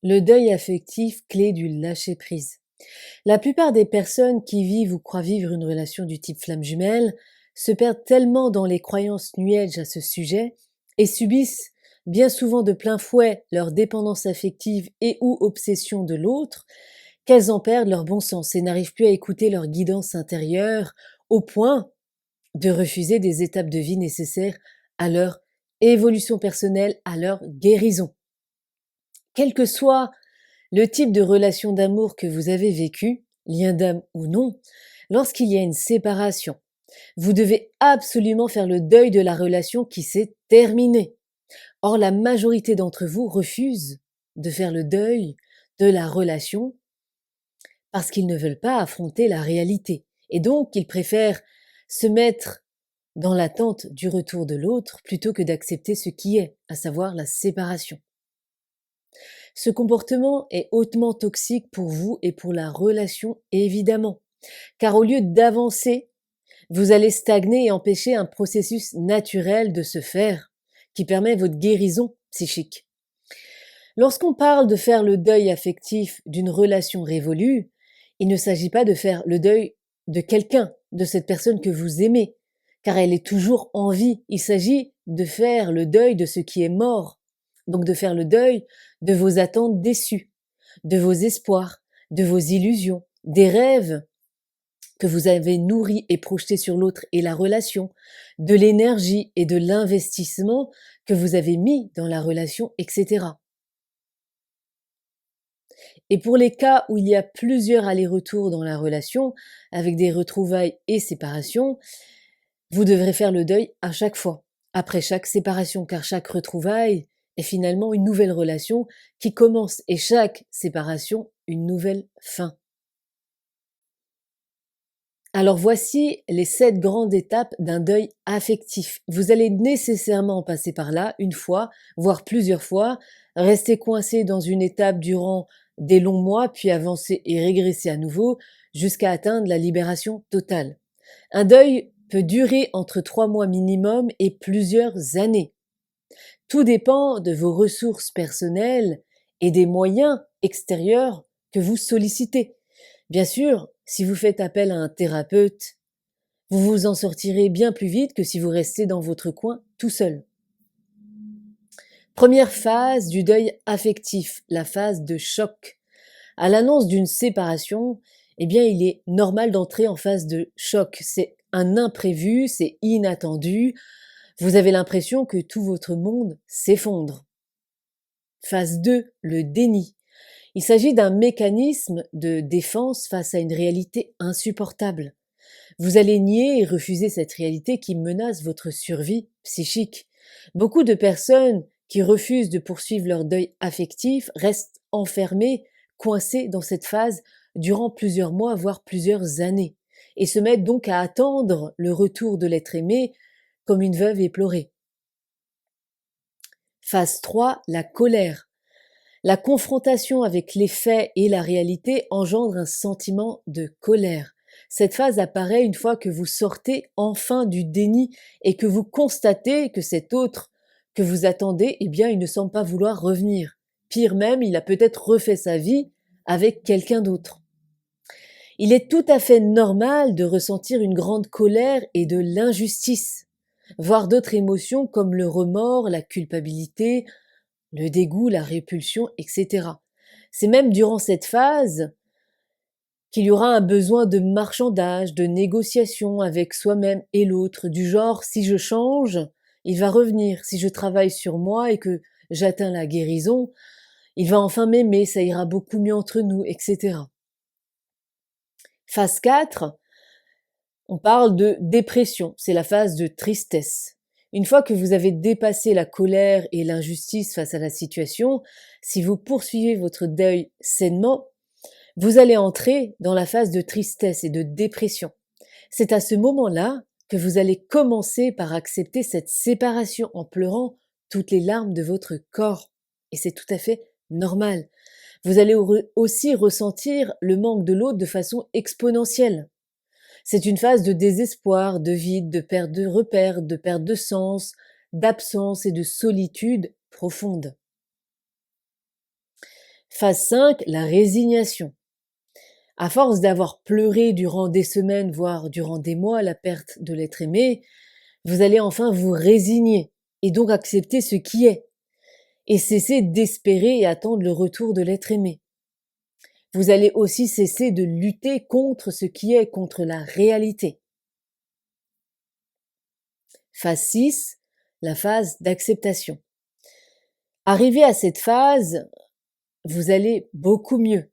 Le deuil affectif, clé du lâcher-prise. La plupart des personnes qui vivent ou croient vivre une relation du type flamme jumelle se perdent tellement dans les croyances New Age à ce sujet et subissent bien souvent de plein fouet leur dépendance affective et ou obsession de l'autre qu'elles en perdent leur bon sens et n'arrivent plus à écouter leur guidance intérieure au point de refuser des étapes de vie nécessaires à leur évolution personnelle, à leur guérison. Quel que soit le type de relation d'amour que vous avez vécu, lien d'âme ou non, lorsqu'il y a une séparation, vous devez absolument faire le deuil de la relation qui s'est terminée. Or, la majorité d'entre vous refusent de faire le deuil de la relation parce qu'ils ne veulent pas affronter la réalité. Et donc, ils préfèrent se mettre dans l'attente du retour de l'autre plutôt que d'accepter ce qui est, à savoir la séparation. Ce comportement est hautement toxique pour vous et pour la relation, évidemment, car au lieu d'avancer, vous allez stagner et empêcher un processus naturel de se faire, qui permet votre guérison psychique. Lorsqu'on parle de faire le deuil affectif d'une relation révolue, il ne s'agit pas de faire le deuil de quelqu'un, de cette personne que vous aimez, car elle est toujours en vie. Il s'agit de faire le deuil de ce qui est mort, donc de faire le deuil de vos attentes déçues, de vos espoirs, de vos illusions, des rêves que vous avez nourris et projetés sur l'autre et la relation, de l'énergie et de l'investissement que vous avez mis dans la relation, etc. Et pour les cas où il y a plusieurs allers-retours dans la relation, avec des retrouvailles et séparations, vous devrez faire le deuil à chaque fois, après chaque séparation, car chaque retrouvaille est finalement une nouvelle relation qui commence et chaque séparation une nouvelle fin. Alors voici les 7 grandes étapes d'un deuil affectif. Vous allez nécessairement passer par là une fois, voire plusieurs fois, rester coincé dans une étape durant des longs mois, puis avancer et régresser à nouveau jusqu'à atteindre la libération totale. Un deuil peut durer entre 3 mois minimum et plusieurs années. Tout dépend de vos ressources personnelles et des moyens extérieurs que vous sollicitez. Bien sûr, si vous faites appel à un thérapeute, vous vous en sortirez bien plus vite que si vous restez dans votre coin tout seul. Première phase du deuil affectif, la phase de choc. À l'annonce d'une séparation, eh bien, il est normal d'entrer en phase de choc. C'est un imprévu, c'est inattendu. Vous avez l'impression que tout votre monde s'effondre. Phase 2, le déni. Il s'agit d'un mécanisme de défense face à une réalité insupportable. Vous allez nier et refuser cette réalité qui menace votre survie psychique. Beaucoup de personnes qui refusent de poursuivre leur deuil affectif restent enfermées, coincées dans cette phase durant plusieurs mois, voire plusieurs années, et se mettent donc à attendre le retour de l'être aimé comme une veuve éplorée. Phase 3, la colère. La confrontation avec les faits et la réalité engendre un sentiment de colère. Cette phase apparaît une fois que vous sortez enfin du déni et que vous constatez que cet autre que vous attendez, eh bien, il ne semble pas vouloir revenir. Pire même, il a peut-être refait sa vie avec quelqu'un d'autre. Il est tout à fait normal de ressentir une grande colère et de l'injustice, voire d'autres émotions comme le remords, la culpabilité, le dégoût, la répulsion, etc. C'est même durant cette phase qu'il y aura un besoin de marchandage, de négociation avec soi-même et l'autre, du genre si je change, il va revenir, si je travaille sur moi et que j'atteins la guérison, il va enfin m'aimer, ça ira beaucoup mieux entre nous, etc. Phase 4, on parle de dépression, c'est la phase de tristesse. Une fois que vous avez dépassé la colère et l'injustice face à la situation, si vous poursuivez votre deuil sainement, vous allez entrer dans la phase de tristesse et de dépression. C'est à ce moment-là que vous allez commencer par accepter cette séparation en pleurant toutes les larmes de votre corps. Et c'est tout à fait normal. Vous allez aussi ressentir le manque de l'autre de façon exponentielle. C'est une phase de désespoir, de vide, de perte de repères, de perte de sens, d'absence et de solitude profonde. Phase 5, la résignation. À force d'avoir pleuré durant des semaines, voire durant des mois, la perte de l'être aimé, vous allez enfin vous résigner et donc accepter ce qui est et cesser d'espérer et attendre le retour de l'être aimé. Vous allez aussi cesser de lutter contre ce qui est, contre la réalité. Phase 6, la phase d'acceptation. Arrivé à cette phase, vous allez beaucoup mieux.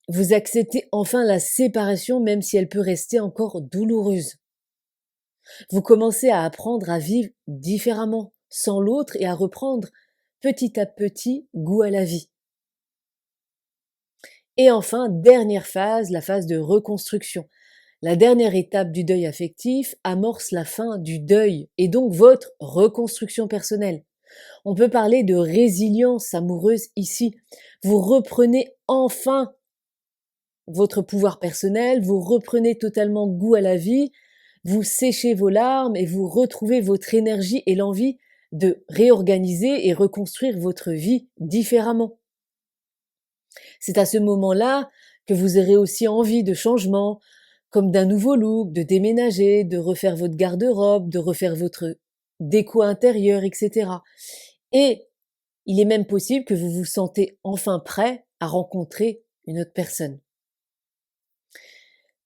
Vous acceptez enfin la séparation même si elle peut rester encore douloureuse. Vous commencez à apprendre à vivre différemment, sans l'autre et à reprendre petit à petit goût à la vie. Et enfin, dernière phase, la phase de reconstruction. La dernière étape du deuil affectif amorce la fin du deuil et donc votre reconstruction personnelle. On peut parler de résilience amoureuse ici. Vous reprenez enfin votre pouvoir personnel, vous reprenez totalement goût à la vie, vous séchez vos larmes et vous retrouvez votre énergie et l'envie de réorganiser et reconstruire votre vie différemment. C'est à ce moment-là que vous aurez aussi envie de changement, comme d'un nouveau look, de déménager, de refaire votre garde-robe, de refaire votre déco intérieure, etc. Et il est même possible que vous vous sentez enfin prêt à rencontrer une autre personne.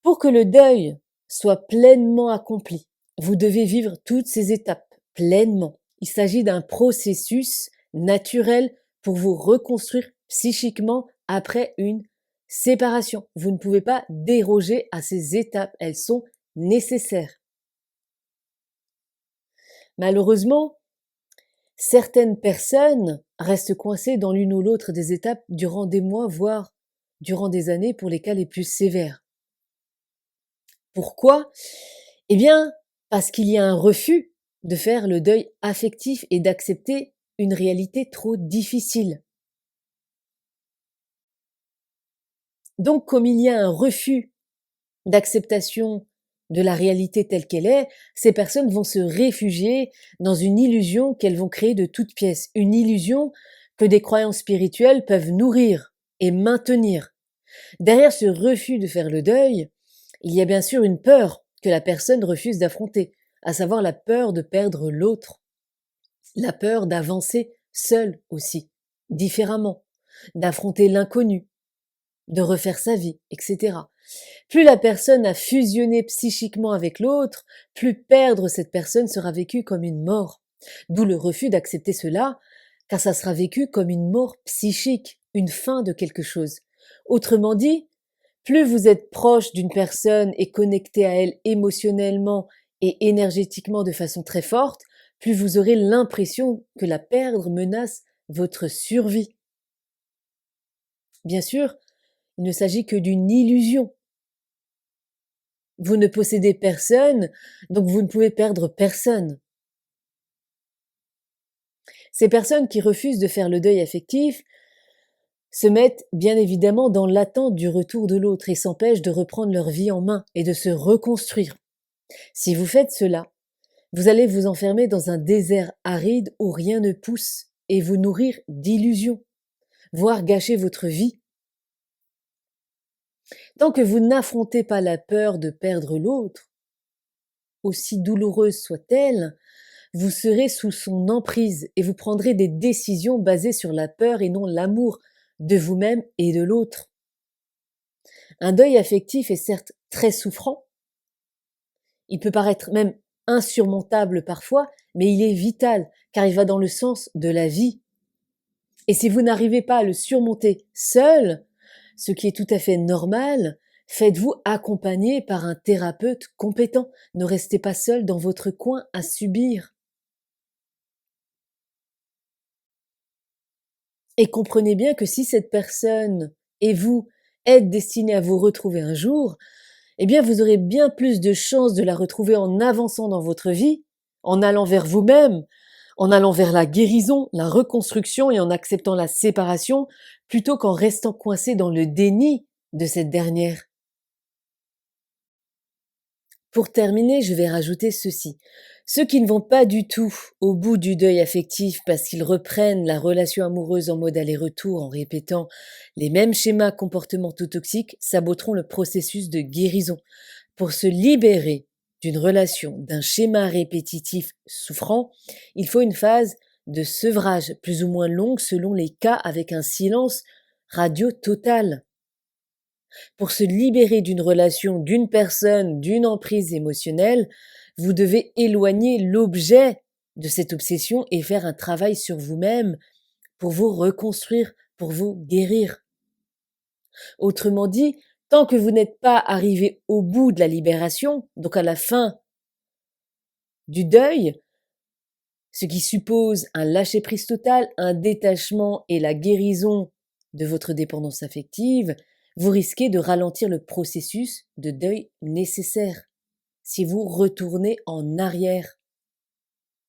Pour que le deuil soit pleinement accompli, vous devez vivre toutes ces étapes pleinement. Il s'agit d'un processus naturel pour vous reconstruire psychiquement après une séparation. Vous ne pouvez pas déroger à ces étapes, elles sont nécessaires. Malheureusement, certaines personnes restent coincées dans l'une ou l'autre des étapes durant des mois, voire durant des années pour les cas les plus sévères. Pourquoi? Eh bien, parce qu'il y a un refus de faire le deuil affectif et d'accepter une réalité trop difficile. Donc, comme il y a un refus d'acceptation de la réalité telle qu'elle est, ces personnes vont se réfugier dans une illusion qu'elles vont créer de toutes pièces, une illusion que des croyances spirituelles peuvent nourrir et maintenir. Derrière ce refus de faire le deuil, il y a bien sûr une peur que la personne refuse d'affronter, à savoir la peur de perdre l'autre, la peur d'avancer seule aussi, différemment, d'affronter l'inconnu, de refaire sa vie, etc. Plus la personne a fusionné psychiquement avec l'autre, plus perdre cette personne sera vécu comme une mort. D'où le refus d'accepter cela, car ça sera vécu comme une mort psychique, une fin de quelque chose. Autrement dit, plus vous êtes proche d'une personne et connecté à elle émotionnellement et énergétiquement de façon très forte, plus vous aurez l'impression que la perdre menace votre survie. Bien sûr, il ne s'agit que d'une illusion. Vous ne possédez personne, donc vous ne pouvez perdre personne. Ces personnes qui refusent de faire le deuil affectif se mettent bien évidemment dans l'attente du retour de l'autre et s'empêchent de reprendre leur vie en main et de se reconstruire. Si vous faites cela, vous allez vous enfermer dans un désert aride où rien ne pousse et vous nourrir d'illusions, voire gâcher votre vie. Tant que vous n'affrontez pas la peur de perdre l'autre, aussi douloureuse soit-elle, vous serez sous son emprise et vous prendrez des décisions basées sur la peur et non l'amour de vous-même et de l'autre. Un deuil affectif est certes très souffrant, il peut paraître même insurmontable parfois, mais il est vital car il va dans le sens de la vie. Et si vous n'arrivez pas à le surmonter seul, ce qui est tout à fait normal, faites-vous accompagner par un thérapeute compétent. Ne restez pas seul dans votre coin à subir. Et comprenez bien que si cette personne et vous êtes destinés à vous retrouver un jour, eh bien vous aurez bien plus de chances de la retrouver en avançant dans votre vie, en allant vers vous-même, en allant vers la guérison, la reconstruction et en acceptant la séparation, plutôt qu'en restant coincé dans le déni de cette dernière. Pour terminer, je vais rajouter ceci. Ceux qui ne vont pas du tout au bout du deuil affectif parce qu'ils reprennent la relation amoureuse en mode aller-retour en répétant les mêmes schémas comportementaux toxiques saboteront le processus de guérison. Pour se libérer d'une relation, d'un schéma répétitif souffrant, il faut une phase de sevrage plus ou moins longue selon les cas avec un silence radio total. Pour se libérer d'une relation, d'une personne, d'une emprise émotionnelle, vous devez éloigner l'objet de cette obsession et faire un travail sur vous-même pour vous reconstruire, pour vous guérir. Autrement dit, tant que vous n'êtes pas arrivé au bout de la libération, donc à la fin du deuil, ce qui suppose un lâcher-prise total, un détachement et la guérison de votre dépendance affective, vous risquez de ralentir le processus de deuil nécessaire si vous retournez en arrière.